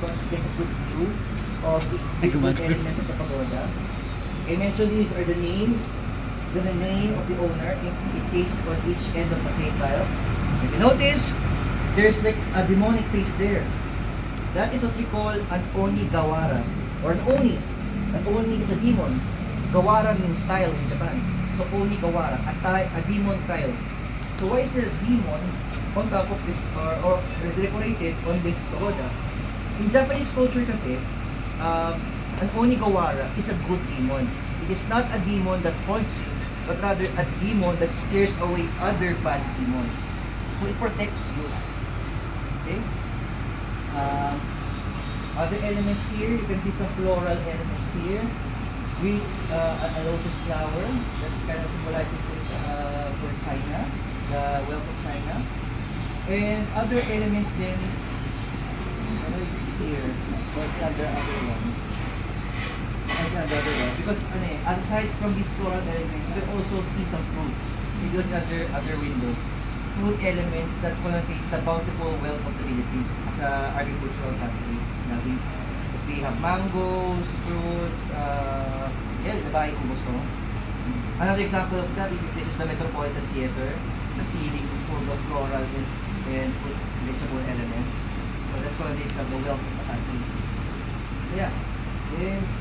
because it gives a good view of the different elements of the pagoda. I mentioned these are the names, the name of the owner encased on each end of the clay tile. If you notice, there's like a demonic face there. That is what we call an Onigawara, or an Oni. An Oni is a demon. Gawara means tile in Japan. So Onigawara, a demon tile. So why is there a demon on top of this, or decorated on this pagoda? In Japanese culture kasi, an Onigawara is a good demon. It is not a demon that haunts you, but rather a demon that scares away other bad demons. So it protects you. Okay? Other elements here, you can see some floral elements here with a lotus flower that kind of symbolizes for China, the wealth of China. And other elements then, ano is here, what's the other one? What's the other one? Because aside from these floral elements, you can also see some fruits. It goes other window. Food elements that connotates the bountiful wealth of the Philippines as a agricultural country. Now, if we have mangoes, fruits, the bahay ko gusto. Another example of that, if you visit the Metropolitan Theater, the ceiling is full of floral and food vegetable elements. So that's connotates the wealth of the country. So yeah, since